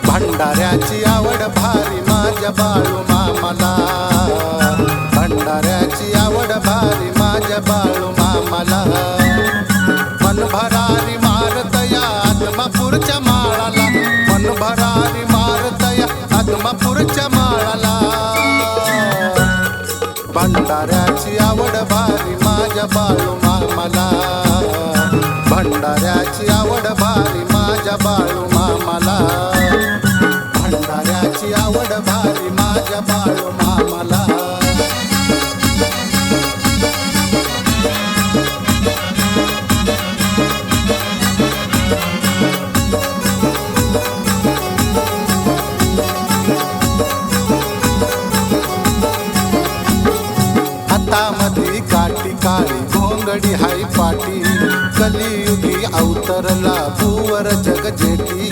भंडाऱ्याची आवड भारी माझ्या बाळू मामाला, भंडाऱ्याची आवड भारी माझ्या बाळू मामाला। मन भरारी मारतया आदमापूरच्या माळाला, मन भरारी मारतया आदमापूरच्या माळाला। भंडाऱ्याची आवड भारी माझ्या बाळू मामाला, भंडाऱ्याची आवड भारी माझ्या बाळू मामाला। भंडाऱ्याची आवड भारी माझ्या बाळू मामाला। हातामध्ये काठी काळी घोंगडी हाय पाटी, कलियुगी अवतरला भूवर जगजेटी।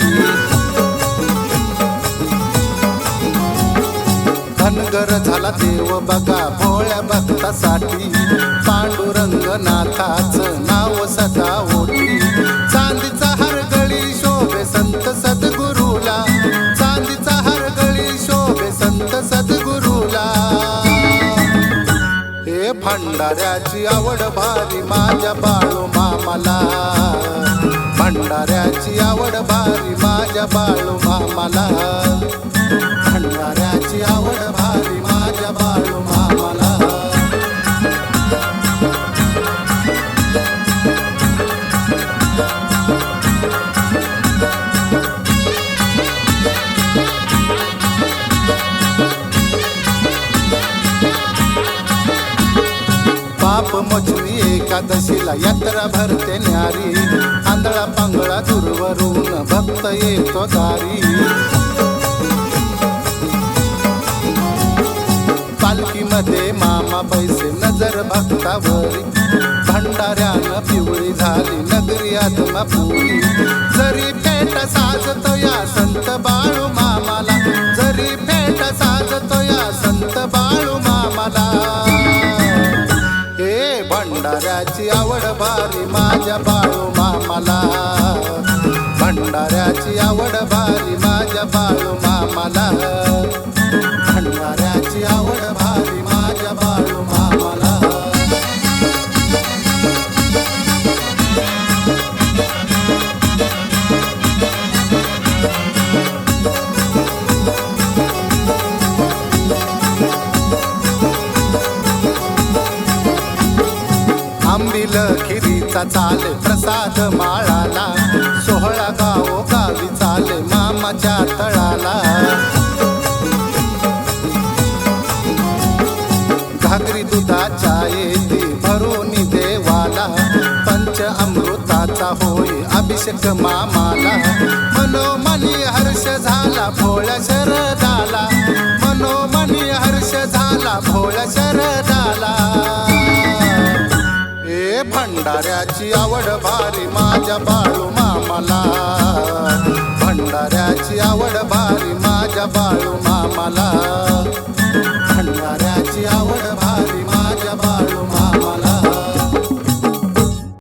धनगर झाला देव बघा भोळ्या भक्तासाठी, पांडुरंग नाथाचं नाव सदा ओटी। चांदीचा हरगळी शोभे संत सद्गुरूला, चांदीचा हरगळी शोभे संत सद्गुरूला। हे भंडाऱ्याची आवड भारी माझ्या बाळू मामाला, भंडाऱ्याची आवड भारी माझ्या बाळू मामाला। भंडाऱ्याची आवड भारी माझ्या बाळू मामाला। पाप मोचनी एकादशीला यात्रा भरते न्यारी, आंधळा पांगळा दूरवरून भक्त येतो दारी। पालखीमध्ये मामा पैसे नजर भक्तावरी, भंडाऱ्यानं पिवळी झाली नगरी आदमापुरी। जरी पेट साजतो या संत बाळू मामाला, जरी पेट साजतो या संत बाळू मामाला। हे भंडाऱ्याची आवड भारी माझ्या बाळू मामाला, भंडाऱ्याची आवड भारी माझ्या बाळू मामाला। भंडाऱ्याची आवड भारी माझ्या बाळू मामाला। आंबील खिरीचा चाले प्रसाद माळाला, सोहळा गावो गावी चाले मामाच्या तळाला। घागरी दुधाच्या येती भरून देवाला, पंच अमृताचा होई अभिषेक मामाला। मनोमनी हर्ष झाला भोळ्या शरदाला, मनोमनी हर्ष झाला भोळ्या शरदाला। हे भंडाऱ्याची आवड भारी माझ्या बाळू मामाला, भंडाऱ्याची आवड भारी माझ्या बाळू मामाला। भंडाऱ्याची आवड भारी